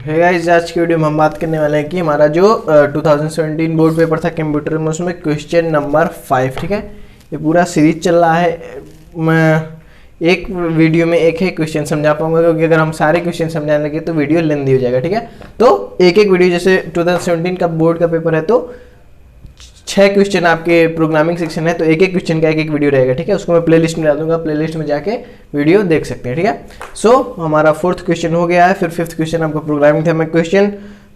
है गाइस, आज की वीडियो में हम बात करने वाले हैं कि हमारा जो 2017 बोर्ड पेपर था कंप्यूटर में, उसमें क्वेश्चन नंबर 5, ठीक है। ये पूरा सीरीज चल रहा है। मैं एक वीडियो में एक ही क्वेश्चन समझा पाऊंगा, क्योंकि अगर हम सारे क्वेश्चन समझाने लगे तो वीडियो लेंदी हो जाएगा, ठीक है। तो एक एक वीडियो, जैसे 2017 का बोर्ड का पेपर है तो 6 क्वेश्चन आपके प्रोग्रामिंग सेक्शन है, तो एक एक क्वेश्चन का एक एक वीडियो रहेगा, ठीक है। उसको मैं प्लेलिस्ट में डाल दूंगा, प्लेलिस्ट में जाके वीडियो देख सकते हैं, ठीक है। सो हमारा 4th क्वेश्चन हो गया है। फिर 5th क्वेश्चन आपका प्रोग्रामिंग था। मैं क्वेश्चन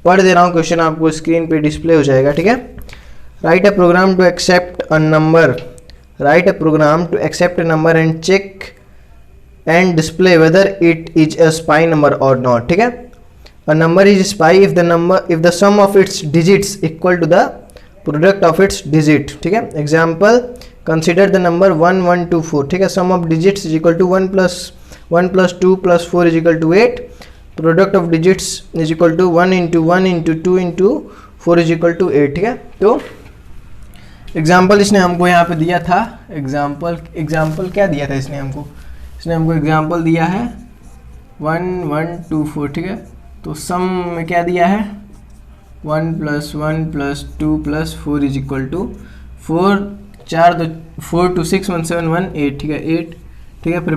पढ़ दे रहा हूँ, क्वेश्चन आपको स्क्रीन पे डिस्प्ले हो जाएगा, ठीक है। Write a program to accept a number, write a program to accept a number and check and display whether it is a spy number और नॉट, ठीक है। A number is spy if the sum of its digits equal to the product of its digit, ठीक है। Example, consider the number 1 1 2 4, ठीक है। Sum of digits is equal to 1 + 2 + 4 is equal to 8। Product of digits is equal to 1 × 1 × 2 × 4 is equal to 8, ठीक है। तो example इसने हमको यहाँ पे दिया था। एग्जाम्पल क्या दिया था इसने हमको एग्जाम्पल दिया है 1 1 2 4, ठीक है। तो सम में क्या दिया है 1 + 1 + 2 + 4 इज इक्वल टू 4 2 6 1 7 1 8, ठीक है, 8, ठीक है। फिर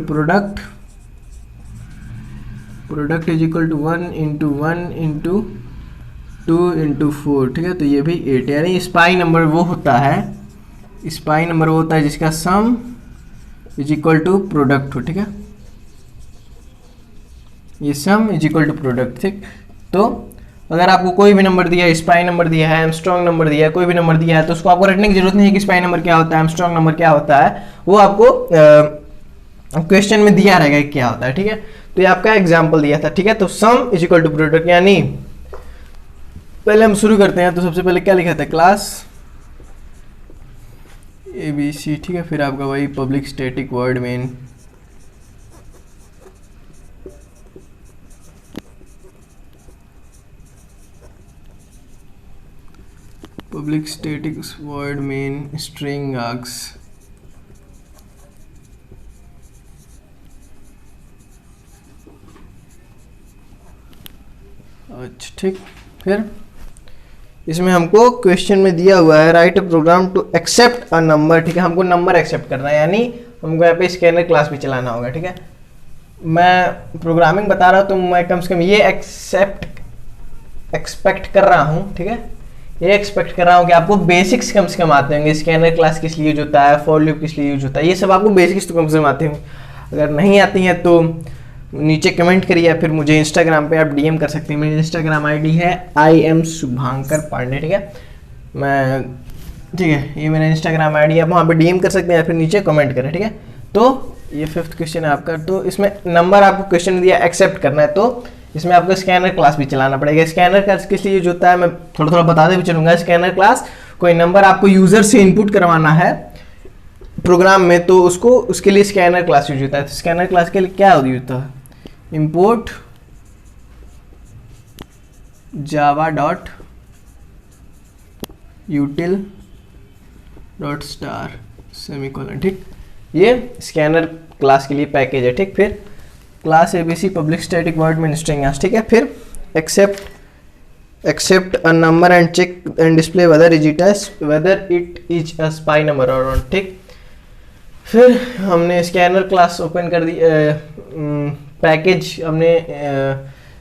प्रोडक्ट इज इक्वल टू 1 × 1 × 2 × 4, ठीक है। तो ये भी 8, यानी स्पाई नंबर वो होता है जिसका sum is equal to product हो, ठीक है। ये sum is equal to product, ठीक। तो अगर आपको कोई भी नंबर दिया है, स्पाई नंबर दिया है, एमस्ट्रॉन्ग नंबर दिया है, कोई भी नंबर दिया है, तो उसको आपको रटने की जरूरत नहीं है कि स्पाई नंबर क्या होता है, एमस्ट्रॉन्ग नंबर क्या होता है। वो आपको क्वेश्चन में दिया रहेगा क्या होता है, ठीक है। तो ये आपका एग्जाम्पल दिया था, ठीक है। तो sum is equal to product, यानी पहले हम शुरू करते हैं। तो सबसे पहले क्या लिखा था, क्लास ABC, ठीक है। फिर आपका वही public static void main, public static void main string args, अच्छा, ठीक। फिर इसमें हमको क्वेश्चन में दिया हुआ है write a program to accept a number, ठीक है। हमको नंबर एक्सेप्ट करना है, यानी हमको यहाँ पे स्कैनर क्लास भी चलाना होगा, ठीक है। मैं प्रोग्रामिंग बता रहा हूँ तो मैं कम से कम ये एक्सपेक्ट कर रहा हूँ, ठीक है। ये एक्सपेक्ट कर रहा हूँ कि आपको बेसिक्स कम से कम आते होंगे। स्कैनर क्लास किस लिए यूज होता है, फॉर लूप किस लिए यूज होता है, ये सब आपको बेसिक्स तो कम से कम आते होंगे। अगर नहीं आती हैं तो नीचे कमेंट करिए, या फिर मुझे इंस्टाग्राम पे आप DM कर सकते हैं। मेरी इंस्टाग्राम ID है IM शुभांकर पांडे, ठीक है। ठीक है, ये मेरा इंस्टाग्राम ID है, आप वहाँ पे DM कर सकते हैं या फिर नीचे कमेंट करें, ठीक है। तो ये 5th क्वेश्चन है आपका। तो इसमें नंबर आपको क्वेश्चन दिया एक्सेप्ट करना है, तो इसमें आपको स्कैनर क्लास भी चलाना पड़ेगा। स्कैनर क्लास किस लिए यूज होता है मैं थोड़ा बताते भी चलूंगा। स्कैनर क्लास, कोई नंबर आपको यूजर से इनपुट करवाना है प्रोग्राम में, तो उसके लिए स्कैनर क्लास यूज होता है। तो स्कैनर क्लास के लिए क्या यूज होता है, import java.util.star सेमीकोलन, ठीक। ये स्कैनर क्लास के लिए पैकेज है, ठीक। फिर class ABC public static void main string args, ठीक है। फिर accept a number and check and display whether it is a spy number और नॉट, ठीक। फिर हमने स्कैनर क्लास ओपन कर दी, पैकेज हमने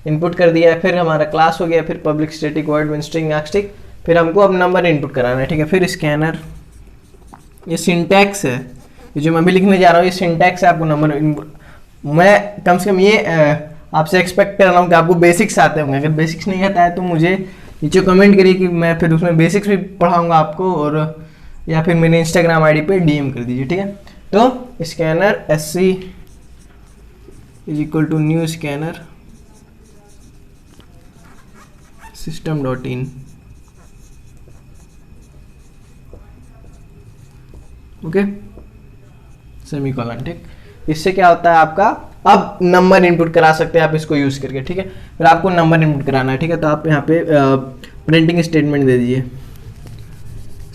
इनपुट कर दिया है। फिर हमारा क्लास हो गया। फिर public static void main string args, ठीक। फिर हमको अब नंबर इनपुट कराना है, ठीक है। फिर स्कैनर, ये सिंटैक्स है, ये जो मैं अभी लिखने जा रहा हूँ, ये सिंटैक्स है। आपको नंबर इनपुट, मैं कम से कम ये आपसे एक्सपेक्ट कर रहा हूँ कि आपको बेसिक्स आते होंगे। अगर बेसिक्स नहीं आता है तो मुझे नीचे कमेंट करिए कि मैं फिर उसमें बेसिक्स भी पढ़ाऊँगा आपको, और या फिर मेरे इंस्टाग्राम ID पे DM कर दीजिए, ठीक है। तो scanner SC is equal to new scanner system.in, okay, semicolon, ठीक। इससे क्या होता है आपका, अब नंबर इनपुट करा सकते हैं आप इसको यूज करके, ठीक है। फिर आपको नंबर इनपुट कराना है, ठीक है। तो आप यहाँ पे प्रिंटिंग स्टेटमेंट दे दीजिए,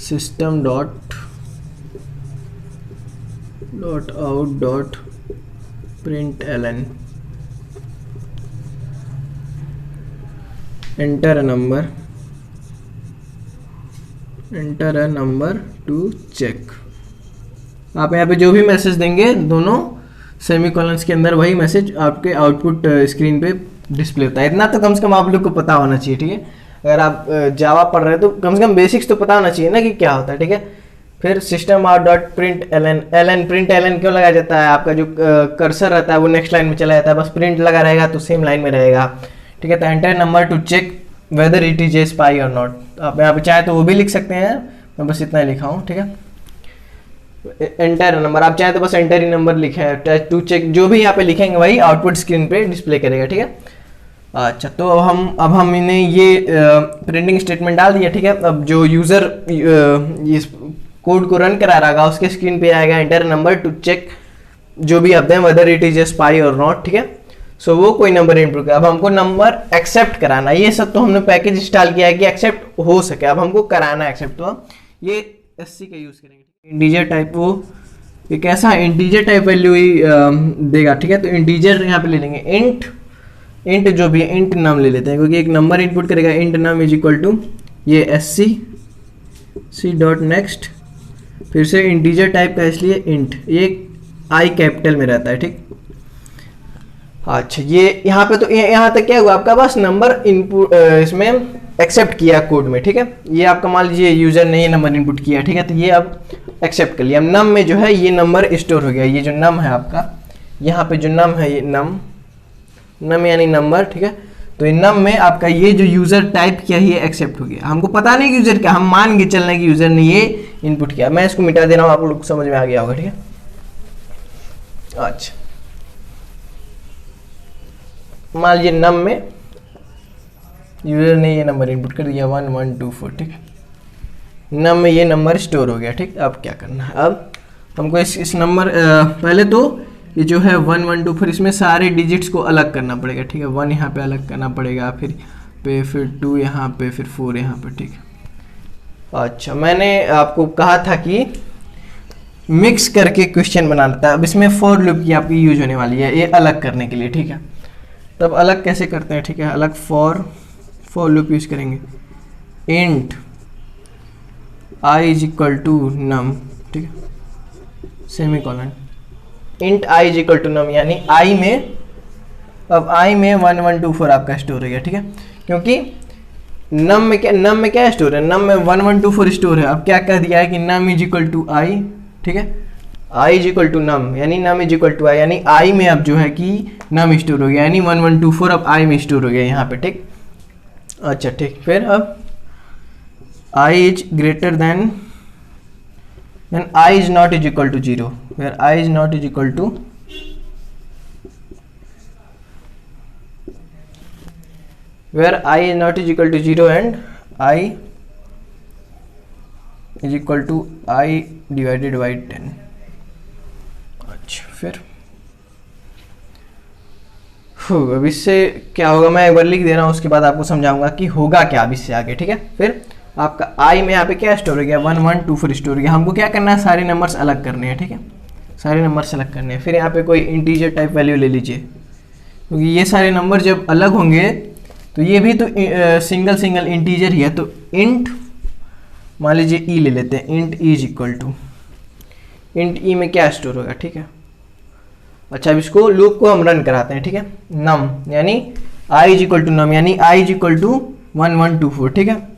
system.out.println, enter a number to check. आप यहाँ पे जो भी मैसेज देंगे दोनों सेमीकोलंस के अंदर वही मैसेज आपके आउटपुट स्क्रीन पे डिस्प्ले होता है। इतना तो कम से कम आप लोग को पता होना चाहिए, ठीक है। अगर आप जावा पढ़ रहे हैं तो कम से कम बेसिक्स तो पता होना चाहिए ना कि क्या होता है, ठीक है। फिर system out dot println println क्यों लगाया जाता है? आपका जो कर्सर रहता है वो नेक्स्ट लाइन में चला जाता है, बस प्रिंट लगा रहेगा तो सेम लाइन में रहेगा, ठीक है। तो enter number to check whether it is a spy और नॉट। आप यहाँ पे चाहे तो वो भी लिख सकते हैं, मैं बस इतना ही लिखा हूँ, ठीक है। एंटर नंबर, आप चाहे तो बस एंटर ही नंबर लिखे, टू चेक जो भी यहाँ पे लिखेंगे वही आउटपुट स्क्रीन पे डिस्प्ले करेगा, ठीक है। अच्छा, तो अब हम इन्हें ये प्रिंटिंग स्टेटमेंट डाल दिया, ठीक है। अब जो यूज़र इस कोड को रन करा रहा उसके स्क्रीन पे आएगा एंटर नंबर टू चेक जो भी आप दें weather it is a spy और नॉट, ठीक है। सो वो कोई नंबर इनपुट कर, अब हमको नंबर एक्सेप्ट कराना, ये सब तो हमने पैकेज इंस्टॉल किया है कि एक्सेप्ट हो सके, अब हमको कराना एक्सेप्ट, तो ये एससी का यूज़ करेंगे। इंटीजर टाइप, वो एक ऐसा इंटीजर टाइप वैल्यू ही देगा, ठीक है। तो इंटीजर यहाँ पे ले लेंगे इंट जो भी है इंट नम ले लेते हैं, क्योंकि एक नंबर इनपुट करेगा। Int num is equal to ये सी डॉट नेक्स्ट, फिर से इंटीजर टाइप का इसलिए इंट, ये आई कैपिटल में रहता है, ठीक। अच्छा, ये यहाँ पे तो यहाँ तक क्या हुआ आपका, बस नंबर इनपुट इसमें एक्सेप्ट किया कोड में, ठीक है। ये आपका मान लीजिए यूजर ने ये नंबर इनपुट किया, ठीक है, तो ये अब एक्सेप्ट कर लिया। अब नम में जो है ये नंबर स्टोर हो गया, ये जो नम है आपका, यहाँ पे जो नम है ये नम यानी नंबर, ठीक है। तो ये नम में आपका ये जो यूजर टाइप किया ये एक्सेप्ट हो गया। हमको पता नहीं कि यूजर क्या, हम मान के चलना कि यूजर ने ये इनपुट किया। मैं इसको मिटा दे रहा हूँ, आप लोग को समझ में आ गया होगा, ठीक है। अच्छा, मान लीजिए नम में यूजर ने ये नंबर इनपुट कर दिया 1124, ठीक है। नम में ये नंबर स्टोर हो गया, ठीक। अब क्या करना है, अब हमको इस नंबर पहले तो ये जो है 1124 इसमें सारे डिजिट्स को अलग करना पड़ेगा, ठीक है। 1 यहाँ पे अलग करना पड़ेगा, फिर 2 यहाँ पे, फिर 4 यहाँ पे, ठीक है। अच्छा, मैंने आपको कहा था कि मिक्स करके क्वेश्चन बनाना था। अब इसमें फॉर लूप की आपकी यूज होने वाली है ये अलग करने के लिए, ठीक है। तब अलग कैसे करते हैं, ठीक है। अलग फॉर लूप यूज करेंगे। Int I is equal to num, ठीक है, semicolon. Int I is equal to num यानी आई में, अब आई में 1124 आपका स्टोर हो गया, ठीक है। क्योंकि नम में क्या स्टोर है, नम में 1124 स्टोर है। अब क्या कह दिया है कि नम इज इक्वल टू आई, ठीक है। I is equal to num यानी नम इज इक्वल टू आई, यानी आई में अब जो है कि नम स्टोर हो गया, यानी 1124 अब आई में स्टोर हो गया यहाँ पे, ठीक। अच्छा, ठीक। फिर अब I is greater than then I is not is equal to 0, where I is not is equal to I is not is equal to 0 and I is equal to I divided by 10। अच्छा, फिर अब इससे क्या होगा मैं एक बार लिख दे रहा हूँ, उसके बाद आपको समझाऊंगा कि होगा क्या अब इससे आगे, ठीक है। फिर आपका आई में यहाँ पे क्या स्टोर हो गया, 1124 स्टोर हो गया। हमको क्या करना है, सारे नंबर्स अलग करने हैं, ठीक है, सारे नंबर सेलेक्ट करने हैं। फिर यहाँ पे कोई इंटीजर टाइप वैल्यू ले लीजिए, क्योंकि ये सारे नंबर जब अलग होंगे तो ये भी तो सिंगल इंटीजर ही है। तो इंट मान लीजिए ई ले लेते हैं, int E is equal to, int E में क्या स्टोर होगा, ठीक है। अच्छा, अब इसको लूप को हम रन कराते हैं, ठीक है। नम यानी I is equal to num यानी आई इज इक्वल टू 1124, ठीक है।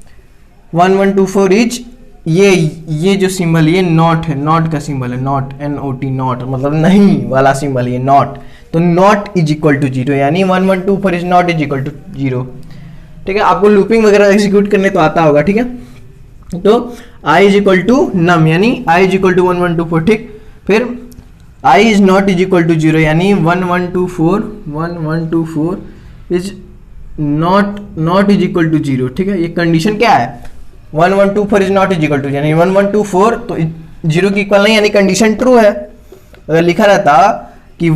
1124 इज ये जो सिंबल ये नॉट है, नॉट का सिंबल है, नॉट NOT नॉट मतलब नहीं वाला सिंबल ये नॉट। तो नॉट इज इक्वल टू 0 यानी 1124 is not is equal to 0, ठीक है। आपको लूपिंग वगैरह एग्जीक्यूट करने तो आता होगा, ठीक है। तो I is equal to num यानी आई इज इक्वल टू 1124, ठीक। फिर I is not is equal to 0 यानी 1124 is not is equal to 0, ठीक है। ये कंडीशन क्या है, 1124 is not is equal to, यानी 1124 तो 0 की इक्वल नहीं, यानी कंडीशन ट्रू है। अगर लिखा रहता कि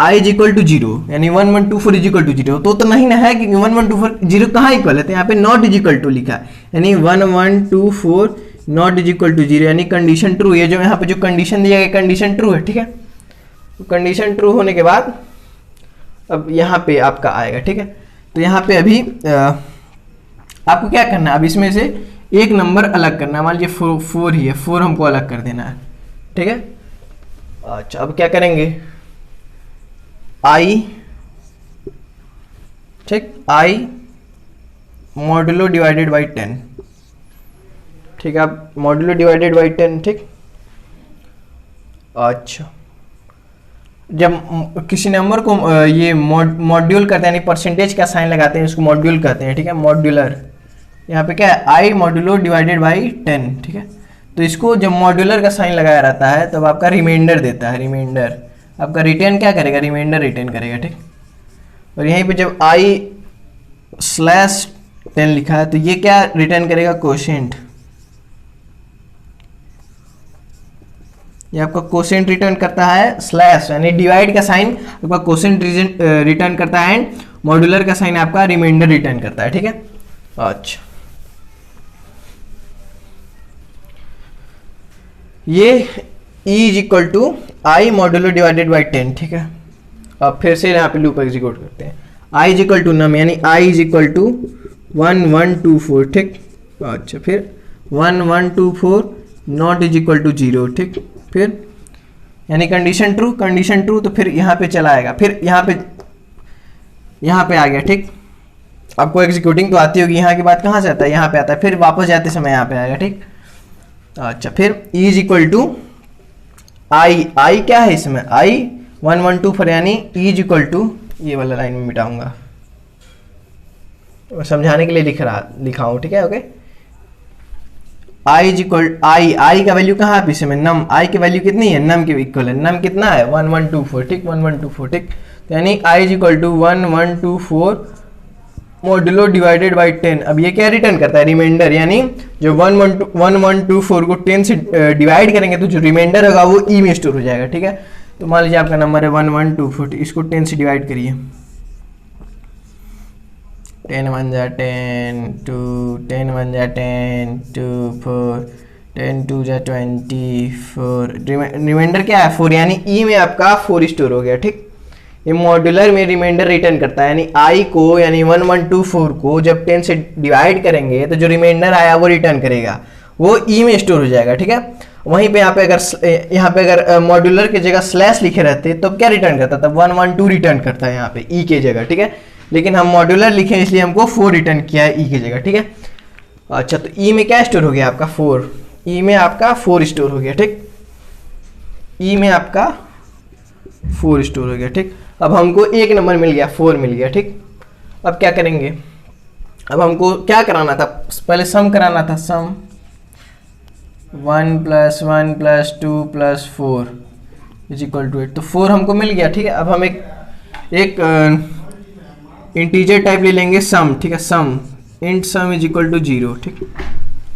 आई इज इक्वल टू 0 यानी 1124 इज इक्वल टू 0 तो नहीं ना है, क्योंकि 1124 0 कहाँ इक्वल है, तो यहाँ पे नॉट इज इक्वल टू लिखा है, यानी 1124 नॉट इज इक्वल टू 0 यानी कंडीशन ट्रू। ये जो यहाँ पे जो कंडीशन दिया गया कंडीशन ट्रू है, ठीक है। तो कंडीशन ट्रू होने के बाद अब यहाँ पे आपका आएगा, ठीक है। तो यहाँ पे अभी आपको क्या करना है, अब इसमें से एक नंबर अलग करना है, मान लीजिए 4 ही है, 4 हमको अलग कर देना है, ठीक है। अच्छा अब क्या करेंगे, आई, ठीक, आई मॉडुलो डिवाइडेड बाई 10, ठीक है, अब मॉडुलो डिवाइडेड बाई 10, ठीक। अच्छा जब किसी नंबर को ये मॉड्यूल करते हैं, यानी परसेंटेज का साइन लगाते हैं, उसको मॉड्यूल कहते हैं, ठीक है, मॉड्यूलर। यहाँ पे क्या है, आई मॉड्यूलो डिवाइडेड बाई 10, ठीक है। तो इसको जब मॉड्यूलर का साइन लगाया रहता है तब आपका रिमाइंडर देता है, रिमाइंडर आपका रिटर्न क्या करेगा, रिमाइंडर रिटर्न करेगा, ठीक। और यहीं पे जब आई स्लैश 10 लिखा है तो ये क्या रिटर्न करेगा, कोशेंट। ये आपका कोसेंट रिटर्न करता है, स्लैश यानी डिवाइड का साइन आपका कोसेंट रिटर्न करता है, एंड मॉड्यूलर का साइन आपका रिमाइंडर रिटर्न करता है, ठीक है। अच्छा ये E is equal to i modular divided by 10, ठीक है। अब फिर से यहाँ पे लूप एग्जीक्यूट करते हैं, I is equal to num, यानी I इज इक्वल टू 1 1 2 4, ठीक। अच्छा फिर 1 1 2 4 नॉट इज इक्वल टू 0, ठीक। फिर यानी कंडीशन ट्रू, तो फिर यहाँ पे चला आएगा, फिर यहाँ पे आ गया, ठीक। आपको एग्जीक्यूटिंग तो आती होगी, यहाँ की बात कहाँ से आता है, यहाँ पे आता है, फिर वापस जाते समय यहाँ पे आएगा, ठीक। अच्छा फिर E इज इक्वल टू आई क्या है इसमें, I 1 1 2 4, यानी E इज इक्वल टू, ये वाला लाइन में मिटाऊंगा, समझाने के लिए लिखा हूँ, ठीक है, ओके। आई इज इक्वल आई का वैल्यू कहाँ है पीछे में, नम, आई की वैल्यू कितनी है, नम के इक्वल है, नम कितना है 1 1 2 4, ठीक, 1 1 2 4, ठीक। तो यानी I is equal to 1 1 2 4 modulo divided by 10। अब ये क्या रिटर्न करता है, रिमाइंडर, यानी जो 1 1 2 4 को 10 से डिवाइड करेंगे तो जो रिमाइंडर होगा वो ई में स्टोर हो जाएगा, ठीक है। तो मान लीजिए आपका नंबर है 1 1 2 4, इसको 10 से डिवाइड करिए, 10 1 जा 10 2, 10 1 जा 10 2 4, 10 2 जा 24, रिमाइंडर क्या है 4, यानी ई में आपका 4 स्टोर हो गया, ठीक। ये मॉड्यूलर में रिमाइंडर रिटर्न करता है, यानी आई को, यानी 1 1 2 4 को जब 10 से डिवाइड करेंगे तो जो रिमाइंडर आया वो रिटर्न करेगा, वो ई में स्टोर हो जाएगा, ठीक है। वहीं पे यहाँ पे अगर मॉड्यूलर की जगह स्लैश लिखे रहते तो क्या रिटर्न करता, तब 1 1 2 रिटर्न करता है यहाँ पे ई के जगह, ठीक है। लेकिन हम मॉड्यूलर लिखे इसलिए हमको 4 रिटर्न किया है ई की जगह, ठीक है। अच्छा तो ई में क्या स्टोर हो गया आपका 4, ई में आपका 4 स्टोर हो गया, ठीक। ई में आपका 4 स्टोर हो गया, ठीक। अब हमको एक नंबर मिल गया, 4 मिल गया, ठीक। अब क्या करेंगे, अब हमको क्या कराना था, पहले सम कराना था, सम 1 + 1 + 2 + 4 इज इक्वल टू 8, तो 4 हमको मिल गया, ठीक है। अब हम एक इंटीजर टाइप ले लेंगे सम, ठीक है, sum int sum is equal to 0, ठीक।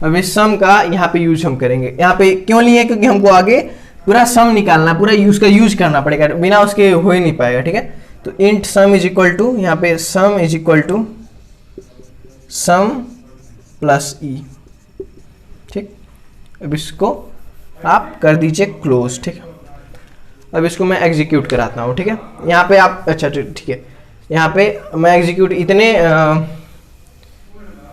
अब इस सम का यहाँ पे यूज हम करेंगे, यहाँ पे क्यों लिए, क्योंकि हमको आगे पूरा सम निकालना, पूरा यूज करना पड़ेगा, बिना उसके हो ही नहीं पाएगा, ठीक है। तो int sum is equal to, यहाँ पे sum is equal to sum plus E, ठीक। अब इसको आप कर दीजिए क्लोज, ठीक है। अब इसको मैं एग्जीक्यूट कराता हूँ, ठीक है। यहाँ पे आप, अच्छा ठीक है, यहाँ पे मैं एग्जीक्यूट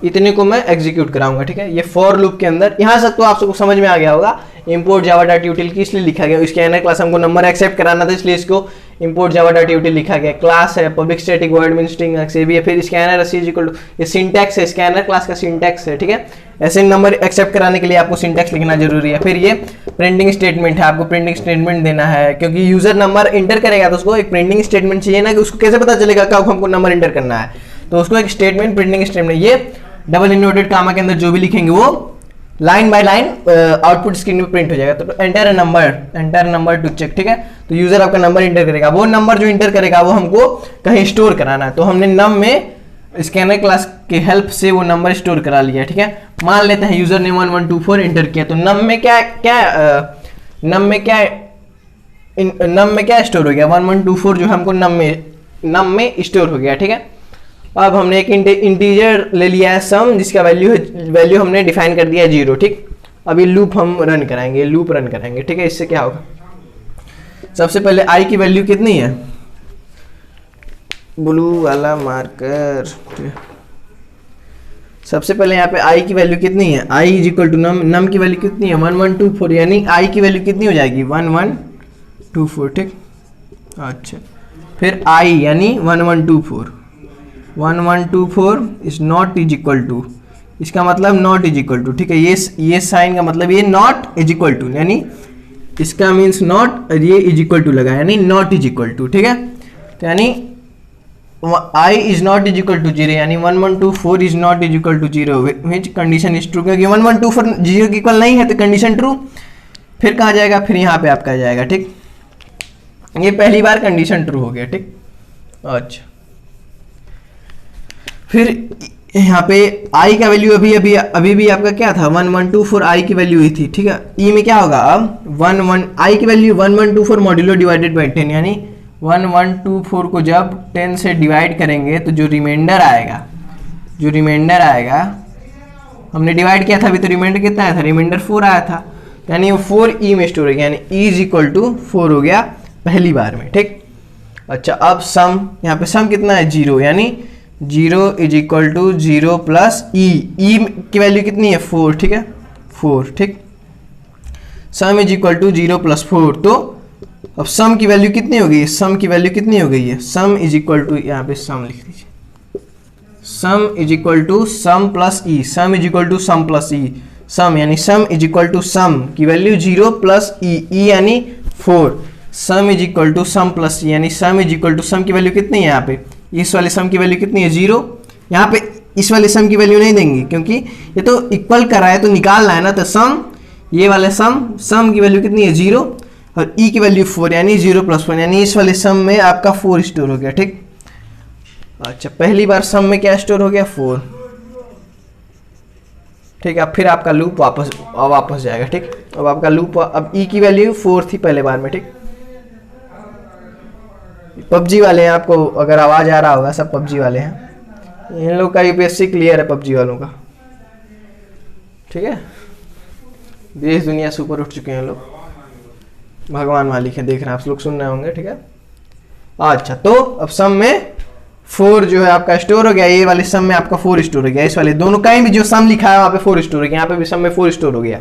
इतने को मैं एग्जीक्यूट कराऊंगा, ठीक है। ये फॉर लूप के अंदर, यहाँ से तो आप सबको समझ में आ गया होगा, इंपोर्ट जावा डॉट यूटिल की इसलिए लिखा गया, इसके एनर क्लास हमको नंबर एक्सेप्ट कराना था इसलिए इसको इंपोर्ट जावा डॉट यूटिल लिखा गया। क्लास है public static void main string ये भी है, फिर scanner c is equal to, ये सिंटैक्स है, स्कैनर क्लास का सिंटैक्स है, ठीक है। ऐसे नंबर एक्सेप्ट कराने के लिए आपको सिंटैक्स लिखना जरूरी है। फिर ये प्रिंटिंग स्टेटमेंट है, आपको प्रिंटिंग स्टेटमेंट देना है, क्योंकि यूजर नंबर इंटर करेगा तो उसको एक प्रिंटिंग स्टेटमेंट चाहिए ना, कि उसको कैसे पता चलेगा कब हमको नंबर इंटर करना है, तो उसको एक स्टेटमेंट, प्रिंटिंग स्टेटमेंट, ये डबल इन्वर्टेड कामा के अंदर जो भी लिखेंगे वो line by line output screen में प्रिंट हो जाएगा। तो एंटर नंबर टू चेक, ठीक है। तो यूजर आपका नंबर इंटर करेगा, वो नंबर जो इंटर करेगा वो हमको कहीं स्टोर कराना है, तो हमने नम में स्कैनर क्लास के हेल्प से वो नंबर स्टोर करा लिया, ठीक है। मान लेते हैं यूजर ने 1124 इंटर किया, तो नम में क्या स्टोर हो गया, 1124 जो हमको नम में स्टोर हो गया, ठीक है। अब हमने एक इंटीजर ले लिया है सम, जिसका वैल्यू हमने डिफाइन कर दिया है 0, ठीक। अब ये लूप हम रन कराएंगे, ठीक है। इससे क्या होगा, सबसे पहले आई की वैल्यू कितनी है, ब्लू वाला मार्कर, सबसे पहले यहाँ पे i की वैल्यू कितनी है, i इज इक्वल टू नम की वैल्यू कितनी है 1124, यानी i की वैल्यू कितनी हो जाएगी 1124, ठीक। अच्छा फिर i यानी 1124 is not is equal to, इसका मतलब नॉट इज इक्वल टू, ठीक है। ये साइन का मतलब ये नॉट इज इक्वल टू, यानी इसका मीन्स नॉट, ये इज इक्वल टू लगा यानी नॉट इज इक्वल टू, ठीक है। तो यानी i is not is equal to 0, यानी 1124 is not is equal to 0, which condition is true, क्योंकि 1124 0 के इक्वल नहीं है तो कंडीशन ट्रू। फिर कहाँ जाएगा, फिर यहाँ पे आपका जाएगा, ठीक। ये पहली बार कंडीशन ट्रू हो गया, ठीक। अच्छा फिर यहाँ पे i का वैल्यू अभी भी आपका क्या था 1124 i की वैल्यू ही थी, ठीक है। e में क्या होगा अब i की वैल्यू 1124 मॉड्यूलो डिवाइडेड बाई 10, यानी 1124 को जब 10 से डिवाइड करेंगे तो जो रिमाइंडर आएगा हमने डिवाइड किया था अभी, तो रिमाइंडर कितना आया था, रिमाइंडर 4 आया था, यानी वो 4 e में स्टोर हो गया, यानी e इज इक्वल टू 4 हो गया पहली बार में, ठीक। अच्छा अब सम, यहाँ पे सम कितना है 0, यानी 0 is equal to 0 plus e की वैल्यू कितनी है 4, ठीक है 4, ठीक। Sum is equal to 0 plus 4, तो अब सम की वैल्यू कितनी हो गई है, सम की वैल्यू कितनी हो गई है, सम इज इक्वल टू, यहाँ पे सम लिख दीजिए, sum is equal to sum plus E, sum is equal to sum plus E, sum यानी sum is equal to sum की वैल्यू 0 प्लस ई यानी 4, sum is equal to sum plus E, यानी sum is equal to sum की value कितनी है, यहाँ पे इस वाले सम की वैल्यू कितनी है 0, यहाँ पे इस वाले सम की वैल्यू नहीं देंगे क्योंकि ये तो इक्वल कर रहा है तो निकालना है ना, तो सम, ये वाले सम की वैल्यू कितनी है 0 और e की वैल्यू 4, यानी 0 प्लस 1, यानी इस वाले सम में आपका 4 स्टोर हो गया, ठीक। अच्छा पहली बार सम में क्या स्टोर हो गया 4, ठीक है। अब फिर आपका लूप वापस जाएगा, ठीक। अब आपका लूप, अब e की वैल्यू 4 थी पहले बार में, ठीक। पबजी वाले हैं, आपको अगर आवाज आ रहा होगा, सब पबजी वाले हैं, इन लोग का यूपीएससी क्लियर है पबजी वालों का, ठीक है। देश दुनिया से ऊपर उठ चुके हैं लोग, भगवान मालिक है, देख रहे हैं आप लोग, सुन रहे होंगे, ठीक है। अच्छा तो अब सम में 4 जो है आपका स्टोर हो गया, ये वाले सम में आपका 4 स्टोर हो गया, इस वाले दोनों कहीं भी जो सम लिखा है वहां पे 4 स्टोर हो गया, यहाँ पे भी सम में 4 स्टोर हो गया,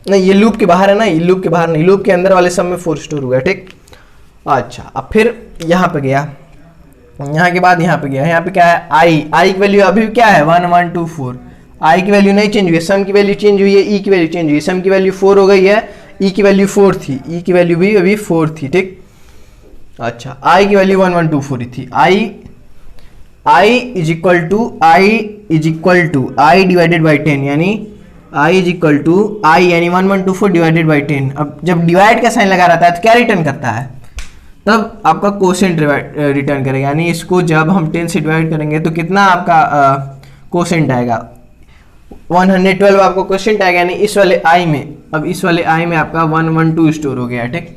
नहीं ये लूप के बाहर है ना, ये लूप के बाहर नहीं, लूप के अंदर वाले सम में 4 स्टोर हो गया, ठीक। अच्छा अब फिर यहाँ पे गया, यहाँ के बाद यहाँ पे गया, यहाँ पे क्या है i की वैल्यू अभी क्या है 1124, i की वैल्यू नहीं चेंज हुई है, सम की वैल्यू चेंज हुई है, e की वैल्यू चेंज हुई है, सम की वैल्यू 4 हो गई है, e की वैल्यू 4 थी, e की वैल्यू भी अभी 4 थी, ठीक। अच्छा i की वैल्यू 1124 थी, i is equal to i divided by 10, यानी i is equal to i यानी 1124 डिवाइडेड बाई 10। अब जब डिवाइड का साइन लगा रहता है तो क्या रिटर्न करता है, तब आपका कोसेंट रिटर्न करेगा, यानी इसको जब हम 10 से डिवाइड करेंगे तो कितना आपका कोसेंट आएगा 112 आपको कोसेंट आएगा, यानी इस वाले i में, अब इस वाले i में आपका 112 स्टोर हो गया, ठीक।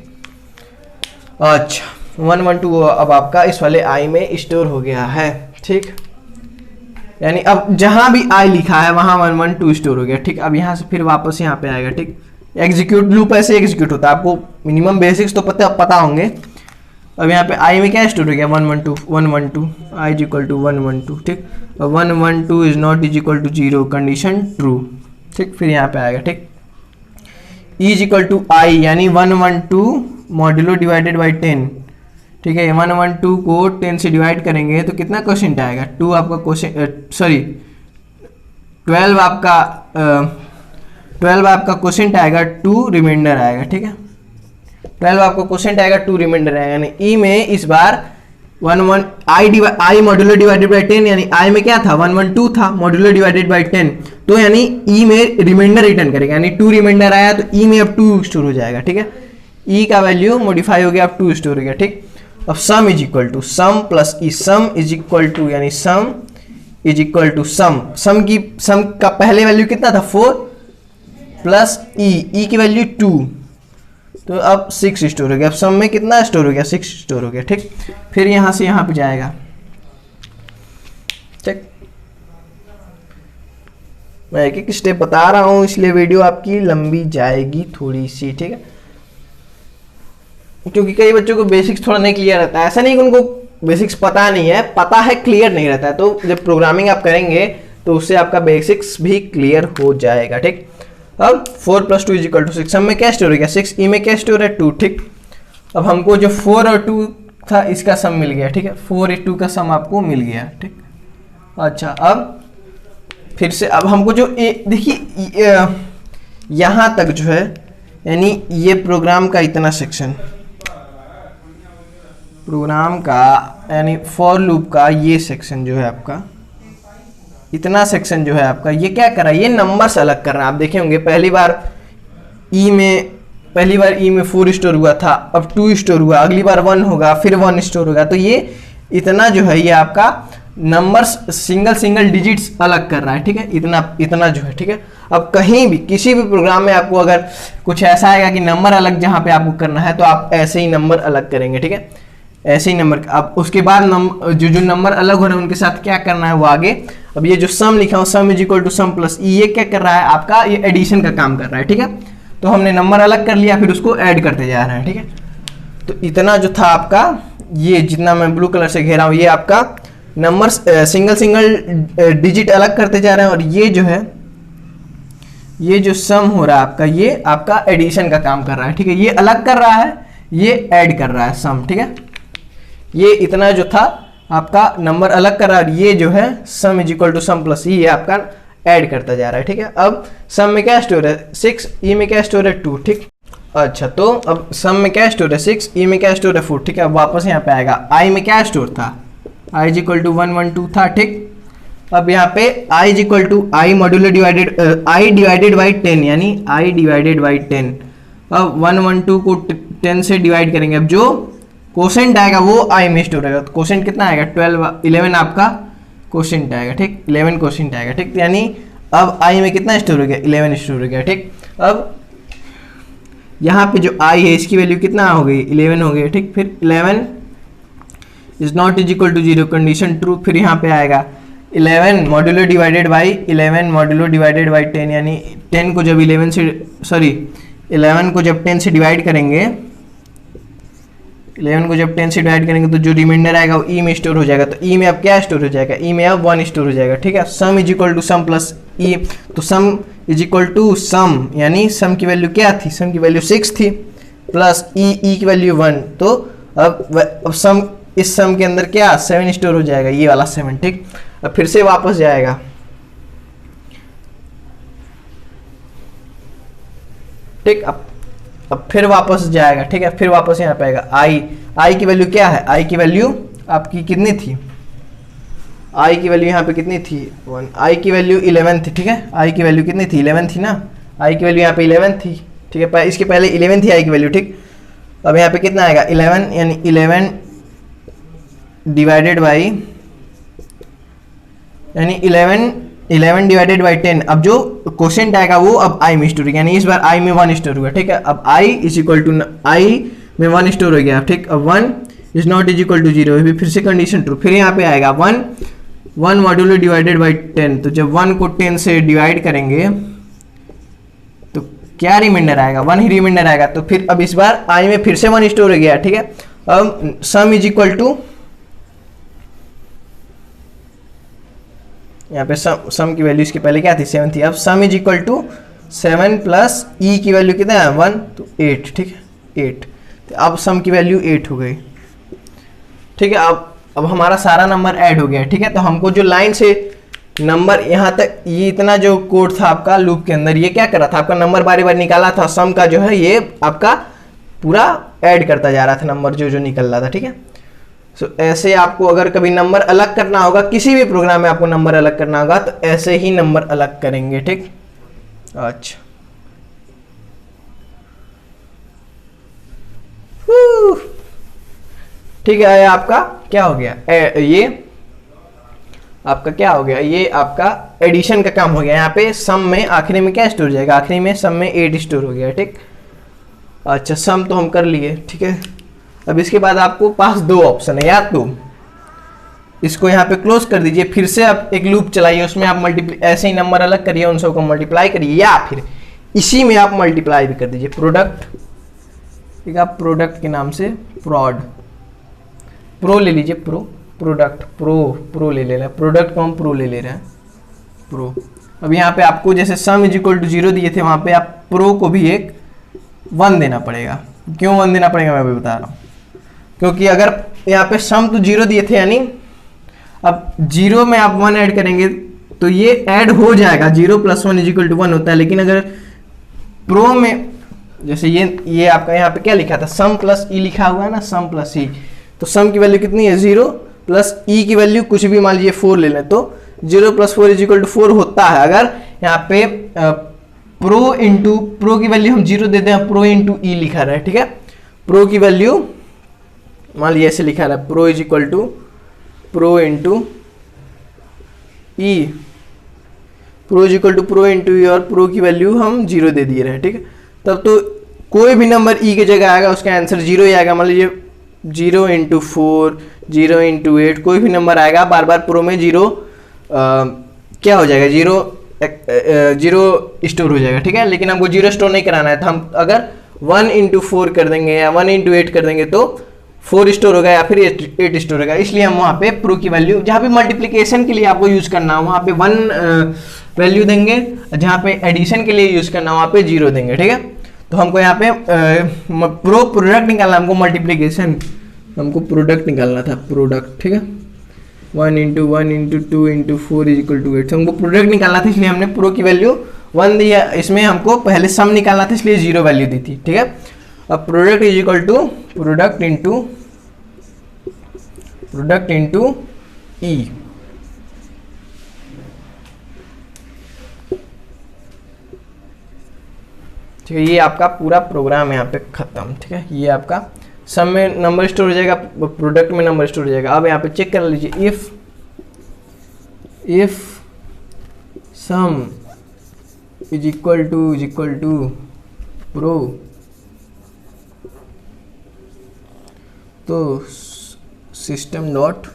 अच्छा 112 अब आपका इस वाले i में स्टोर हो गया है, ठीक। यानी अब जहां भी i लिखा है वहां 112 स्टोर हो गया, ठीक। अब यहाँ से फिर वापस यहाँ पे आएगा, ठीक। एग्जीक्यूट लूप ऐसे एग्जीक्यूट होता है, आपको मिनिमम बेसिक्स तो पता होंगे। अब यहाँ पे i में क्या स्टोर हो गया 112 i इज इक्वल टू 112, ठीक। 112 is not is equal to 0, condition true, ठीक। फिर यहाँ पे आएगा, ठीक। e is equal to i यानी 112 मॉड्यूलो डिवाइडेड बाई 10, ठीक है। 112 को 10 से डिवाइड करेंगे तो कितना क्वेश्चन आएगा 2 आपका क्वेश्चन, सॉरी 12 आपका क्वेश्चन आएगा, 2 रिमाइंडर आएगा, ठीक है। 12 आपको क्वेश्चन आएगा, 2 रिमाइंडर आएगा, यानी ई में इस बार i मॉड्यूलो डिवाइडेड बाई 10, यानी i में क्या था 112 था मॉड्यूलो डिवाइडेड बाई 10, तो यानी ई में रिमाइंडर रिटर्न करेगा, यानी 2 रिमाइंडर आया तो ई में अब 2 स्टोर हो जाएगा, ठीक है। ई का वैल्यू मॉडिफाई हो गया, अब 2 स्टोर हो गया, ठीक। अब sum is equal to sum plus E, sum is equal to यानी sum is equal to sum का पहले वैल्यू कितना था 4 प्लस ई की वैल्यू 2, तो अब 6 स्टोर हो गया। अब सम में कितना स्टोर हो गया 6 स्टोर हो गया, ठीक। फिर यहां से यहां पे जाएगा, ठीक। मैं एक एक स्टेप बता रहा हूं इसलिए वीडियो आपकी लंबी जाएगी थोड़ी सी, ठीक है, क्योंकि कई बच्चों को बेसिक्स थोड़ा नहीं क्लियर रहता है। ऐसा नहीं कि उनको बेसिक्स पता नहीं है, पता है क्लियर नहीं रहता है, तो जब प्रोग्रामिंग आप करेंगे तो उससे आपका बेसिक्स भी क्लियर हो जाएगा। ठीक, अब 4 + 2 = 6, सम में क्या स्टोर हो गया 6, ई में क्या स्टोर है 2। ठीक, अब हमको जो 4 और 2 था इसका सम मिल गया। ठीक है, 4 और 2 का सम आपको मिल गया। ठीक, अच्छा, अब फिर से अब हमको जो देखिए यहाँ तक जो है, यानी ये प्रोग्राम का इतना सेक्शन, प्रोग्राम का यानी फॉर लूप का ये सेक्शन जो है आपका, इतना सेक्शन जो है आपका, ये क्या कर रहा है, ये नंबर्स अलग कर रहा है। आप देखे होंगे पहली बार ई में 4 स्टोर हुआ था, अब 2 स्टोर हुआ, अगली बार 1 होगा, फिर 1 स्टोर होगा। तो ये इतना जो है ये आपका नंबर्स सिंगल डिजिट्स अलग कर रहा है। ठीक है, इतना जो है। ठीक है, अब कहीं भी किसी भी प्रोग्राम में आपको अगर कुछ ऐसा आएगा कि नंबर अलग जहाँ पे आपको करना है, तो आप ऐसे ही नंबर अलग करेंगे। ठीक है, ऐसे ही नंबर, अब उसके बाद जो नंबर अलग हो रहे हैं उनके साथ क्या करना है वो आगे। अब ये जो सम लिखा हो, सम = सम प्लस ई, ये क्या कर रहा है आपका, ये एडिशन का काम कर रहा है। ठीक है, तो हमने नंबर अलग कर लिया, फिर उसको ऐड करते जा रहे हैं। ठीक है, तो इतना जो था आपका, ये जितना मैं ब्लू कलर से घेरा हूं, ये आपका नंबर सिंगल डिजिट अलग करते जा रहे हैं। और ये जो है, ये जो सम हो रहा है आपका, ये आपका एडिशन का काम कर रहा है। ठीक है, ये अलग कर रहा है, ये ऐड कर रहा है सम। ठीक है, ये इतना जो था आपका नंबर अलग कर रहा है, ये जो है सम = सम प्लस ई, ये आपका ऐड करता जा रहा है। ठीक है, अब सम में क्या स्टोर है 6, ई में क्या स्टोर है 2। ठीक, अच्छा, तो अब सम में क्या स्टोर है 6, ई में क्या स्टोर है 4। ठीक है, अब वापस यहाँ पे आएगा, आई में क्या स्टोर था, आई = 1 1 2 था। ठीक, अब यहाँ पे आई डिवाइडेड बाई 10, यानी आई डिवाइडेड बाई 10। अब 1 1 2 को 10 से डिवाइड करेंगे, अब जो कोसेंट आएगा वो आई में स्टोर रहेगा। तो कोसेंट कितना आएगा 11 आपका कोसेंट आएगा। ठीक, 11 कोसेंट आएगा। ठीक, यानी अब आई में कितना स्टोर हो गया 11 स्टोर हो गया। ठीक, अब यहाँ पे जो आई है इसकी वैल्यू कितना हो गई 11 हो गई। ठीक, फिर 11 इज नॉट = 0, कंडीशन ट्रू। फिर यहाँ पे आएगा 11 मॉड्यूलो डिवाइडेड बाई 10, यानी 10 को जब 11 को जब 10 से डिवाइड करेंगे, 11 को जब 10 से डिवाइड करेंगे तो जो रिमाइंडर आएगा वो ई में स्टोर हो जाएगा। तो ई में अब क्या स्टोर हो जाएगा, ई में अब 1 स्टोर हो जाएगा। ठीक है, सम = सम प्लस ई, तो सम = सम, यानी सम की वैल्यू क्या थी, सम की वैल्यू 6 थी, प्लस ई की वैल्यू 1। तो अब सम, इस सम के अंदर क्या 7 स्टोर हो जाएगा, ये वाला 7। ठीक, अब फिर से वापस जाएगा। ठीक, अब फिर वापस जाएगा। ठीक है, फिर वापस यहाँ पे आएगा, आई की वैल्यू क्या है, आई की वैल्यू आपकी कितनी थी, आई की वैल्यू यहाँ पे कितनी थी 1, आई की वैल्यू 11 थी। ठीक है, आई की वैल्यू कितनी थी 11 थी ना, आई की वैल्यू यहाँ पे 11 थी। ठीक है, इसके पहले 11 थी आई की वैल्यू। ठीक, अब यहाँ पे कितना आएगा 11, यानी 11 डिवाइडेड बाई, यानी 11 डिवाइडेड बाई 10। अब जो क्वेश्चन आएगा वो अब आई में स्टोर होगा, यानी इस बार आई में 1 स्टोर हुआ। ठीक है, अब आई = आई में 1 स्टोर हो गया। ठीक, अब 1 इज नॉट = 0, फिर से कंडीशन ट्रू। फिर यहाँ पे आएगा 1 मॉड्यूलो डिवाइडेड बाई 10। तो जब 1 को 10 से डिवाइड करेंगे तो क्या रिमाइंडर आएगा, 1 ही रिमाइंडर आएगा। तो फिर अब इस बार आई में फिर से 1 स्टोर हो गया। ठीक है, अब सम = यहाँ पे सम की वैल्यू इसके पहले क्या थी 7 थी, अब सम = 7 प्लस ई की वैल्यू कितना है 1, तो 8। ठीक है, 8, तो अब सम की वैल्यू 8 हो गई। ठीक है, अब हमारा सारा नंबर ऐड हो गया। ठीक है, तो हमको जो लाइन से नंबर यहाँ तक, ये इतना जो कोड था आपका लूप के अंदर, ये क्या कर रहा था आपका नंबर बारी बारी निकाला था, सम का जो है ये आपका पूरा ऐड करता जा रहा था नंबर जो निकल रहा था। ठीक है, सो ऐसे आपको अगर कभी नंबर अलग करना होगा, किसी भी प्रोग्राम में आपको नंबर अलग करना होगा तो ऐसे ही नंबर अलग करेंगे। ठीक, अच्छा, ठीक है, आपका क्या हो गया, ये आपका क्या हो गया, ये आपका एडिशन का काम हो गया। यहाँ पे सम में आखिरी में क्या स्टोर हो जाएगा, आखिरी में सम में 8 स्टोर हो गया। ठीक, अच्छा, सम तो हम कर लिए। ठीक है, अब इसके बाद आपको पास 2 ऑप्शन है, या तो इसको यहाँ पे क्लोज कर दीजिए, फिर से आप एक लूप चलाइए, उसमें आप ऐसे ही नंबर अलग करिए, उन सबको मल्टीप्लाई करिए, या फिर इसी में आप मल्टीप्लाई भी कर दीजिए। प्रोडक्ट, ठीक है, आप प्रोडक्ट के नाम से प्रो ले लीजिए, प्रोडक्ट प्रो ले ले रहे हैं, प्रोडक्ट को हम प्रो ले ले रहे हैं। प्रो। अब यहाँ पे आपको जैसे सम इज इक्वल टू 0 दिए थे, वहाँ पे आप प्रो को भी एक 1 देना पड़ेगा। क्यों 1 देना पड़ेगा मैं अभी बता रहा हूँ। क्योंकि अगर यहाँ पे सम तो 0 दिए थे, यानी अब 0 में आप 1 ऐड करेंगे तो ये ऐड हो जाएगा, 0 + 1 = 1 होता है। लेकिन अगर प्रो में जैसे ये आपका यहाँ पे क्या लिखा था, सम प्लस ई लिखा हुआ है ना, सम प्लस ई, तो सम की वैल्यू कितनी है 0 प्लस ई की वैल्यू कुछ भी मान लीजिए 4 ले लें, तो 0 + 4 = 4 होता है। अगर यहाँ पे प्रो की वैल्यू हम 0 देते हैं, प्रो इंटू ई लिखा रहा है, ठीक है। प्रो की वैल्यू मान लीजिए ऐसे लिखा रहा है, प्रो = प्रो इंटू ई, प्रो इंटू ई, और प्रो की वैल्यू हम 0 दे दिए रहे, ठीक है। तब तो कोई भी नंबर ई की जगह आएगा उसका आंसर 0 ही आएगा। मान लीजिए 0 × 4, 0 × 8, कोई भी नंबर आएगा, बार बार प्रो में 0 क्या हो जाएगा, 0 स्टोर हो जाएगा, ठीक है। लेकिन हमको 0 स्टोर नहीं कराना है, तो हम अगर 1 × 4 कर देंगे या 1 × 8 कर देंगे तो 4 स्टोर होगा या फिर 8 स्टोर होगा। इसलिए हम वहाँ पे प्रो की वैल्यू, जहाँ पे मल्टीप्लिकेशन के लिए आपको यूज करना हो वहाँ पे 1 वैल्यू देंगे, जहाँ पे एडिशन के लिए यूज करना हो वहाँ पे 0 देंगे, ठीक है। तो हमको यहाँ पे प्रोडक्ट निकालना, हमको मल्टीप्लिकेशन, हमको प्रोडक्ट निकालना था, प्रोडक्ट, ठीक है। 1 × 1 × 2 × 4 = 8, हमको प्रोडक्ट निकालना था, इसलिए हमने प्रो की वैल्यू 1 दिया। इसमें हमको पहले सम निकालना था, इसलिए 0 वैल्यू दी थी, ठीक है। अब प्रोडक्ट = प्रोडक्ट इंटू ई, ठीक है। ये आपका पूरा प्रोग्राम यहाँ पे खत्म, ठीक है। ये आपका सम में नंबर स्टोर हो जाएगा, प्रोडक्ट में नंबर स्टोर हो जाएगा। अब यहाँ पे चेक कर लीजिए, if sum is equal to pro, तो system dot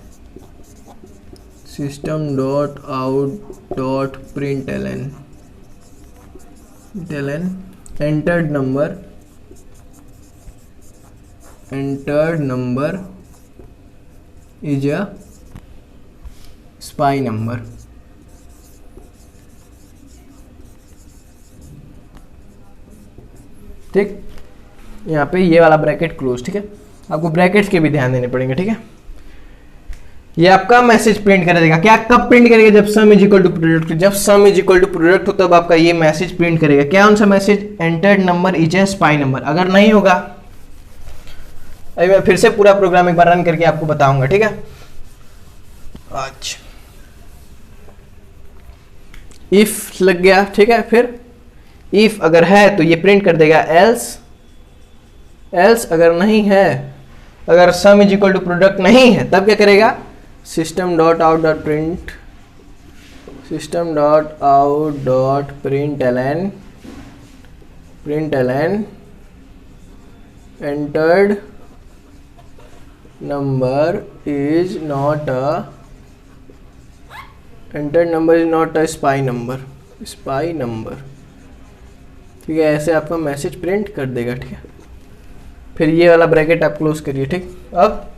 out dot println entered number is a spy number, ठीक। यहाँ पे ये वाला ब्रैकेट क्लोज, ठीक है। आपको ब्रैकेट्स के भी ध्यान देने पड़ेंगे, ठीक है। ये आपका मैसेज प्रिंट कर देगा, क्या कब प्रिंट करेगा, जब sum is equal to product. जब sum is equal to product हो तब आपका ये मैसेज प्रिंट करेगा। क्या कौन सा message, entered number is a spy number. अगर नहीं होगा, अभी मैं फिर से पूरा प्रोग्राम एक बार रन करके आपको बताऊंगा, ठीक है। अच्छा, इफ लग गया, ठीक है। फिर इफ अगर है तो ये प्रिंट कर देगा, एल्स अगर नहीं है, अगर sum is equal to product नहीं है तब क्या करेगा, system dot out dot println entered number is not a spy number, ठीक है। ऐसे आपका मैसेज प्रिंट कर देगा, ठीक है। फिर ये वाला ब्रैकेट आप क्लोज करिए, ठीक। अब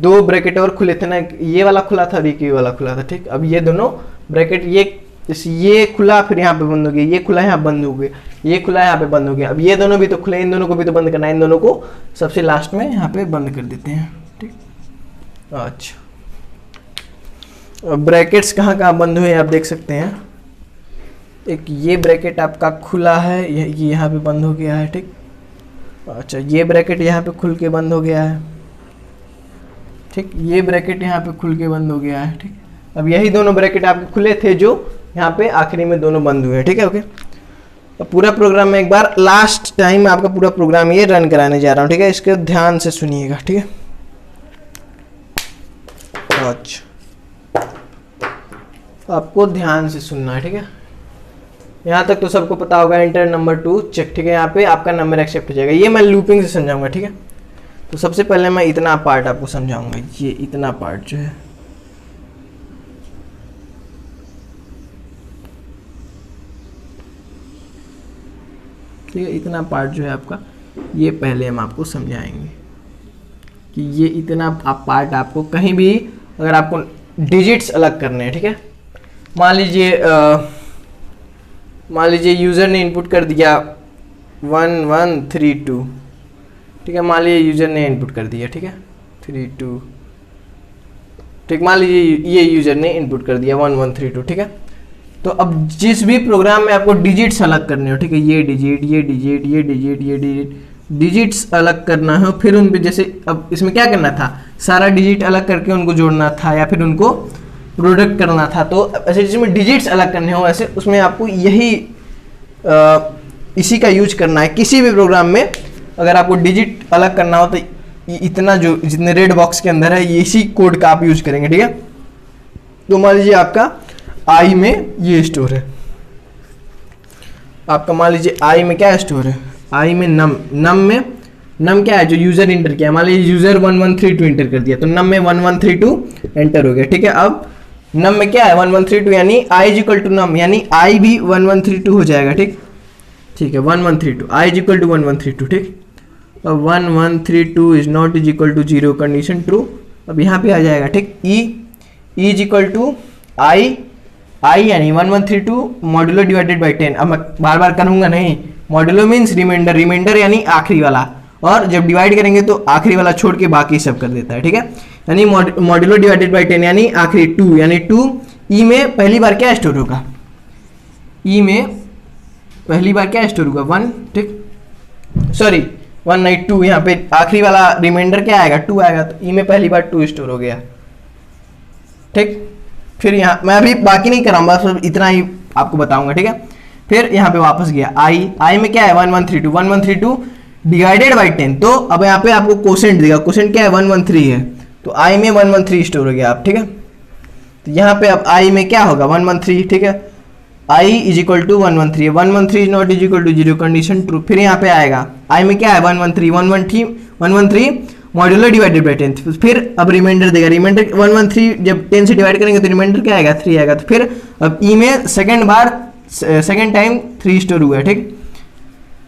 2 ब्रैकेट और खुले थे ना, ये वाला खुला था और ये वाला खुला था, ठीक। अब ये दोनों ब्रैकेट, ये खुला फिर यहाँ पे बंद हो गया, ये खुला यहाँ बंद हो गया, ये खुला यहाँ पे बंद हो गया। अब ये दोनों भी तो खुले, इन दोनों को भी तो बंद करना है, इन दोनों को सबसे लास्ट में यहाँ पे बंद कर देते हैं, ठीक। अच्छा, ब्रैकेट्स कहाँ बंद हुए आप देख सकते हैं। एक ये ब्रैकेट आपका खुला है, ये यहाँ पे बंद हो गया है, ठीक। अच्छा, ये ब्रैकेट यहाँ पे खुल के बंद हो गया है, ठीक। ये ब्रैकेट यहाँ पे खुल के बंद हो गया है, ठीक। अब यही दोनों ब्रैकेट आपके खुले थे जो यहाँ पे आखिरी में दोनों बंद हुए हैं, ठीक है। ओके, अब पूरा प्रोग्राम में एक बार लास्ट टाइम आपका पूरा प्रोग्राम ये रन कराने जा रहा हूँ, ठीक है। इसके ध्यान से सुनिएगा, ठीक है। अच्छा, आपको ध्यान से सुनना है, ठीक है। यहाँ तक तो सबको पता होगा, एंटर नंबर 2 चेक, ठीक है। यहाँ पे आपका नंबर एक्सेप्ट हो जाएगा। ये मैं लूपिंग से समझाऊंगा, ठीक है। तो सबसे पहले मैं इतना पार्ट आपको समझाऊंगा, ये इतना पार्ट जो है, ठीक है। इतना पार्ट जो है आपका, ये पहले हम आपको समझाएंगे कि ये इतना पार्ट आपको कहीं भी अगर आपको डिजिट्स अलग करने हैं, ठीक है। मान लीजिए यूज़र ने इनपुट कर दिया 1132, ठीक है, मान लीजिए यूज़र ने इनपुट कर दिया, ठीक है 32, ठीक, मान लीजिए ये यूज़र ने इनपुट कर दिया 1132, ठीक है। तो अब जिस भी प्रोग्राम में आपको डिजिट्स अलग करने हो, ठीक है, ये डिजिट ये डिजिट ये डिजिट ये डिजिट, डिजिट्स अलग करना है, फिर उन पे जैसे अब इसमें क्या करना था, सारा डिजिट अलग करके उनको जोड़ना था या फिर उनको प्रोडक्ट करना था। तो ऐसे जिसमें डिजिट्स अलग करने हो ऐसे उसमें आपको यही इसी का यूज करना है। किसी भी प्रोग्राम में अगर आपको डिजिट अलग करना हो तो इतना जो जितने रेड बॉक्स के अंदर है ये इसी कोड का आप यूज करेंगे, ठीक है। तो मान लीजिए आपका आई में ये स्टोर है, आपका मान लीजिए आई में क्या स्टोर है, आई में नम क्या है जो यूजर इंटर किया, मान लीजिए यूजर 1132 इंटर कर दिया तो नम में 1132 एंटर हो गया, ठीक है। अब नम में क्या है 1132 यानी I is equal to num, यानी आई भी 1132 हो जाएगा, ठीक है 1132 आई इज इक्वल टू 1132, ठीक। अब 1132 is not is equal to 0 condition true, अब यहाँ पे आ जाएगा, ठीक। E is equal to i यानी 1132 मॉड्यूलो डिवाइडेड बाई 10। अब मैं बार बार करूँगा नहीं, मॉड्यूलो मीन्स रिमाइंडर यानी आखिरी वाला, और जब डिवाइड करेंगे तो आखिरी वाला छोड़ के बाकी सब कर देता है, ठीक है। यानी मॉड्यूलो डिवाइडेड बाई 10 यानी आखिरी 2 यानी 2। ई में पहली बार क्या स्टोर होगा, ई में पहली बार क्या स्टोर होगा 1, ठीक, सॉरी 1 नहीं 2, यहाँ पे आखिरी वाला रिमाइंडर क्या आएगा 2 आएगा, तो ई में पहली बार 2 स्टोर हो गया, ठीक। फिर यहाँ मैं अभी बाकी नहीं कराऊंगा, सिर्फ इतना ही आपको बताऊंगा, ठीक है। फिर यहाँ पे वापस गया आई में क्या है 1132 डिवाइडेड बाई 10, तो अब यहाँ पे आपको कोसेंट देगा, कोसेंट क्या है 113 है, तो आई में 113 स्टोर हो गया आप, ठीक है। तो यहाँ पे अब आई में क्या होगा 113, ठीक है, I is equal to 113, 113 is not is equal to 0 condition true. फिर यहाँ पे आएगा आई में क्या है 113 मॉड्यूलो डिवाइडेड बाई 10, फिर अब रिमाइंडर देगा, रिमाइंडर 113 जब 10 से डिवाइड करेंगे तो रिमाइंडर क्या आएगा 3 आएगा, तो फिर अब ई में सेकेंड टाइम 3 स्टोर हुआ है, ठीक।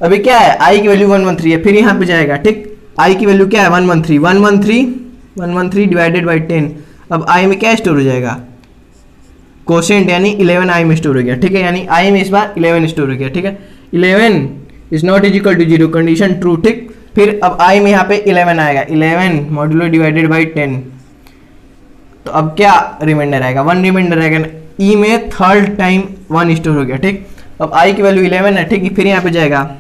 अभी क्या है आई की वैल्यू 113 है, फिर यहाँ पे जाएगा, ठीक, आई की वैल्यू क्या है 113 डिवाइडेड बाई 10, अब आई में क्या स्टोर हो जाएगा कोशेंट यानी 11 आई में स्टोर हो गया, ठीक है, यानी आई में इस बार 11 स्टोर हो गया, ठीक है। 11 is not is equal to 0 condition true, ठीक। फिर अब आई में यहाँ पे 11 आएगा, 11 मॉड्यूलो डिवाइडेड बाई 10, तो अब क्या रिमाइंडर आएगा 1 रिमाइंडर आएगा, ई में थर्ड टाइम 1 स्टोर हो गया, ठीक। अब आई की वैल्यू 11 है, ठीक, फिर यहाँ पे जाएगा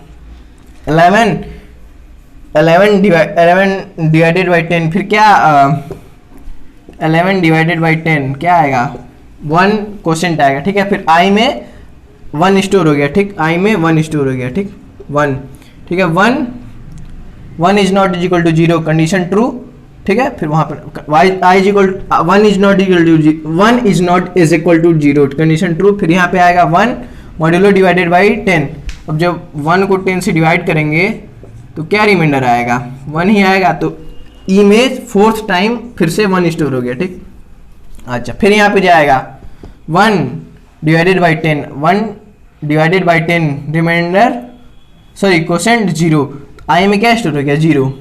11 डिवाइडेड बाई 10, फिर क्या 11 डिवाइडेड बाई 10 क्या आएगा 1 क्वेश्चन आएगा, ठीक है। फिर आई में 1 स्टोर हो गया, ठीक, आई में 1 स्टोर हो गया, ठीक 1, ठीक है, 1 is not is equal to 0 condition true, ठीक है। फिर वहां पर I is equal 1 is not is equal to 0 condition true, फिर यहाँ पे आएगा 1 मॉड्यूलो डिवाइडेड बाई 10। अब जब 1 को 10 से डिवाइड करेंगे तो क्या रिमाइंडर आएगा 1 ही आएगा, तो ई में फोर्थ टाइम फिर से 1 स्टोर हो गया, ठीक। अच्छा, फिर यहाँ पे जाएगा 1 divided by 10 reminder sorry quotient 0, i में क्या स्टोर हो गया 0।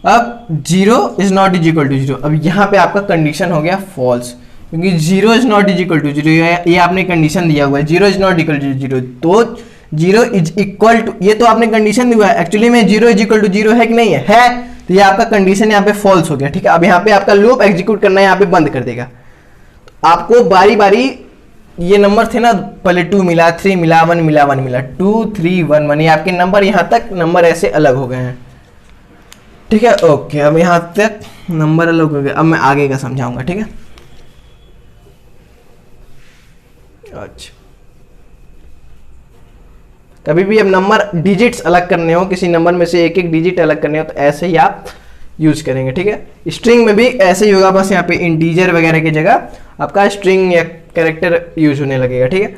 अब 0 is not is equal to 0, अब यहाँ पे आपका कंडीशन हो गया फॉल्स, क्योंकि 0 is not is equal to 0 ये आपने कंडीशन दिया हुआ है, 0 इज नॉट इक्वल टू 0, तो 0 इज इक्वल टू, ये तो आपने कंडीशन दिया है, एक्चुअली में 0 इज इक्वल टू 0 है कि नहीं है, तो ये आपका कंडीशन यहाँ पे फॉल्स हो गया, ठीक है। अब यहाँ पे आपका लूप एग्जीक्यूट करना यहाँ पे बंद कर देगा, आपको बारी बारी ये नंबर थे ना, पहले 2 मिला 3 मिला 1 मिला 1 मिला 2 3 1 1, ये आपके नंबर यहाँ तक नंबर ऐसे अलग हो गए हैं, ठीक है। ओके, अब यहाँ तक नंबर अलग हो गए, अब मैं आगे का समझाऊंगा, ठीक है। अच्छा, कभी भी अब नंबर डिजिट्स अलग करने हो, किसी नंबर में से एक एक डिजिट अलग करने हो तो ऐसे ही आप यूज करेंगे, ठीक है। स्ट्रिंग में भी ऐसे ही होगा, बस यहाँ पे इंटीजर वगैरह की जगह आपका स्ट्रिंग या कैरेक्टर यूज होने लगेगा, ठीक है।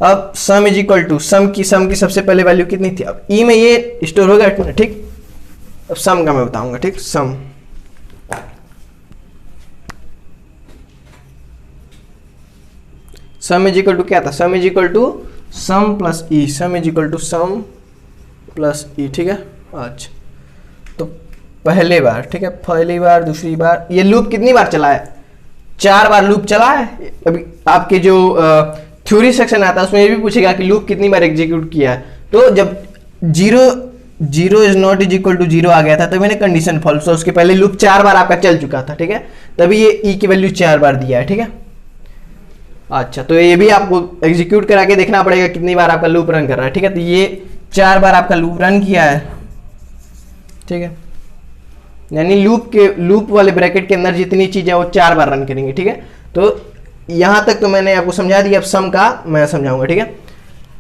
अब sum is equal to sum की सबसे पहले वैल्यू कितनी थी, अब ई में ये स्टोर हो गया, ठीक। अब सम का मैं बताऊंगा, ठीक, सम इज इक्वल टू क्या था, sum is equal to sum plus E, sum is equal to sum plus E, ठीक है। अच्छा, तो पहले बार, ठीक है, पहली बार दूसरी बार, ये लूप कितनी बार चला है 4 बार लूप चला है। अभी आपके जो थ्योरी सेक्शन आता है उसमें ये भी पूछेगा कि लूप कितनी बार एग्जीक्यूट किया है। तो जब 0 is not is equal to 0 आ गया था तो मैंने कंडीशन फॉल्स, तो उसके पहले लूप 4 बार आपका चल चुका था, ठीक है, तभी ये ई की वैल्यू 4 बार दिया है, ठीक है। अच्छा, तो ये भी आपको एग्जीक्यूट करा के देखना पड़ेगा कितनी बार आपका लूप रन कर रहा है, ठीक है। तो ये 4 बार आपका लूप रन किया है, ठीक है, यानी लूप वाले ब्रैकेट के अंदर जितनी चीजें वो 4 बार रन करेंगे, ठीक है। तो यहां तक तो मैंने आपको समझा दिया, अब सम का मैं समझाऊंगा, ठीक है।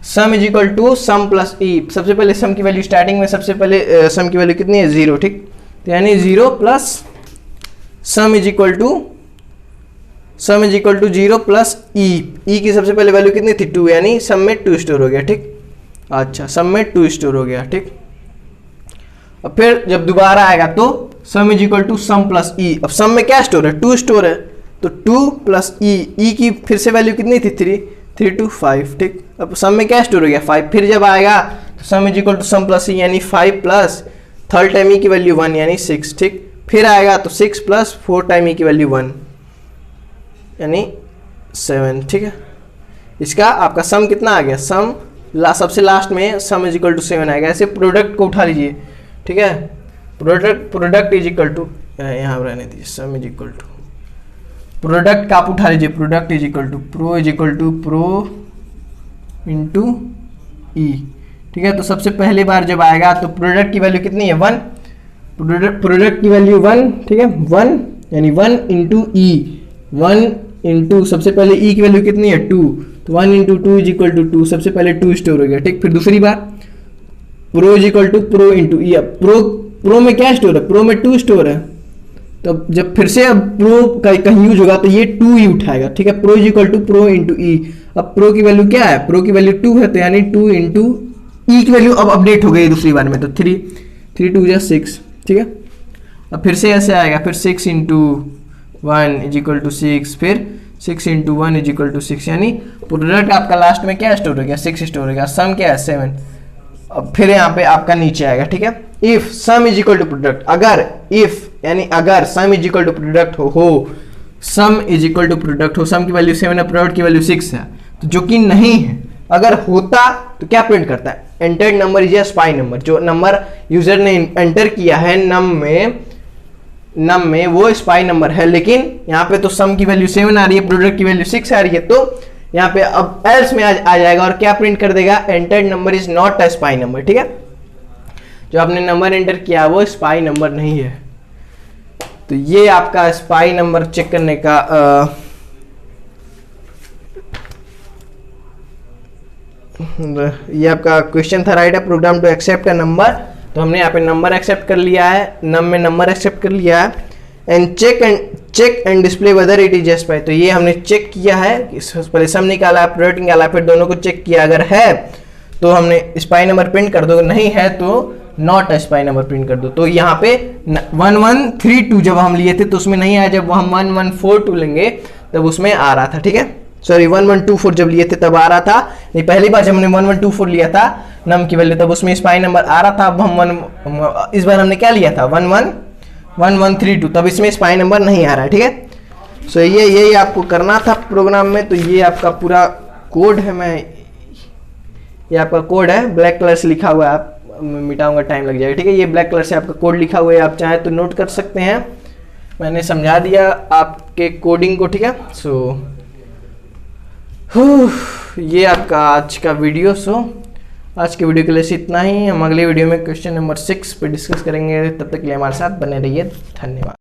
Sum is equal to sum plus E. सबसे पहले सम की वैल्यू स्टार्टिंग में सबसे पहले सम की वैल्यू कितनी है 0, ठीक, तो यानी 0 plus sum is equal to 0 plus E की सबसे पहले वैल्यू कितनी थी 2, यानी सम में 2 स्टोर हो गया, ठीक। अच्छा, सम में 2 स्टोर हो गया, ठीक। अब फिर जब दोबारा आएगा तो sum is equal to sum plus E. अब सम में क्या स्टोर है 2 स्टोर है, तो 2 प्लस ई की फिर से वैल्यू कितनी थी 3 to 5, ठीक। अब सम में क्या स्टोर हो गया 5, फिर जब आएगा तो sum is equal to sum plus E यानी 5 प्लस थर्ड टाइम ई की वैल्यू 1 यानी 6, ठीक। फिर आएगा तो 6 प्लस 4 टाइम ई की वैल्यू 1 यानी 7, ठीक है। इसका आपका सम कितना आ गया, सम सबसे लास्ट में सम इज इक्वल टू 7 आएगा। ऐसे प्रोडक्ट को उठा लीजिए, ठीक है, प्रोडक्ट इज इक्वल टू, यहाँ रहने दीजिए, sum is equal to product का आप उठा लीजिए, product is equal to pro into E, ठीक है। तो सबसे पहली बार जब आएगा तो प्रोडक्ट की वैल्यू कितनी है 1, प्रोडक्ट की वैल्यू 1, ठीक है, 1 यानी 1 इंटू ई, 1 इंटू सबसे पहले ई की वैल्यू कितनी है 2, तो 1 इंटू 2 इज इक्वल टू 2, सबसे पहले 2 स्टोर हो गया, ठीक। फिर दूसरी बार pro is equal to pro into E. अब प्रो में क्या स्टोर है, प्रो में 2 स्टोर है, तो जब फिर से अब प्रो का कहीं यूज होगा तो ये 2 ही उठाएगा, ठीक है। Pro is equal to pro into E. अब प्रो की वैल्यू क्या है, प्रो की वैल्यू 2 है, तो यानी 2 इंटू ई की वैल्यू अब अपडेट हो गई दूसरी बार में, तो 3 2 जा 6, ठीक है। अब फिर से ऐसे आएगा, फिर 6 इंटू 1 इज इक्वल टू 6, फिर 6 इंटू 1 इज इक्वल टू 6, यानी प्रोडक्ट आपका लास्ट में क्या स्टोर हो गया 6 स्टोर हो गया, सम क्या है 7। अब फिर यहाँ पे आपका नीचे आएगा, ठीक है। If sum is equal to product, अगर इफ यानी अगर sum is equal to product हो sum is equal to product हो, सम की वैल्यू 7 है, प्रोडक्ट की वैल्यू 6 है, तो जो कि नहीं है। अगर होता तो क्या प्रिंट करता है, entered number is a spy number. जो नंबर यूजर ने एंटर किया है नम में वो स्पाई नंबर है, लेकिन यहाँ पे तो सम की वैल्यू 7 आ रही है, प्रोडक्ट की वैल्यू 6 आ रही है, तो यहाँ पे अब एल्स में आ जाएगा और क्या प्रिंट कर देगा, entered number is not a spy number, ठीक है। जो आपने नंबर एंटर किया वो स्पाई नंबर नहीं है। तो ये आपका स्पाई नंबर चेक करने का ये आपका क्वेश्चन था, राइट है program to accept a number. तो हमने यहाँ पे नंबर एक्सेप्ट कर लिया है, नम में नंबर एक्सेप्ट कर लिया है, and check and display whether it is spy. तो ये हमने चेक किया है, पहले सम निकाला, प्रोडक्ट निकाला, फिर दोनों को चेक किया, अगर है तो हमने स्पाई नंबर प्रिंट कर दो, नहीं है तो नॉट स्पाई नंबर प्रिंट कर दो। तो यहाँ पे 1132 जब हम लिए थे तो उसमें नहीं आया, जब हम 1142 लेंगे तब उसमें आ रहा था, ठीक है। सॉरी 1124 जब लिए थे तब आ रहा था, नहीं पहली बार जब हमने 1124 लिया था नम की वैल्यू तब उसमें स्पाई नंबर आ रहा था। अब हम इस बार हमने क्या लिया था 1132, तब इसमें स्पाई नंबर नहीं आ रहा है, ठीक है। सो यही आपको करना था प्रोग्राम में। तो ये आपका पूरा कोड है, ये आपका कोड है, ब्लैक कलर से लिखा हुआ है, आप मिटाऊंगा टाइम लग जाएगा, ठीक है। ये ब्लैक कलर से आपका कोड लिखा हुआ है, आप चाहे तो नोट कर सकते हैं, मैंने समझा दिया आपके कोडिंग को, ठीक है। सो ये आपका आज का वीडियो। आज के वीडियो के लिए इतना ही। हम अगले वीडियो में क्वेश्चन नंबर 6 पे डिस्कस करेंगे, तब तक के लिए हमारे साथ बने रहिए। धन्यवाद।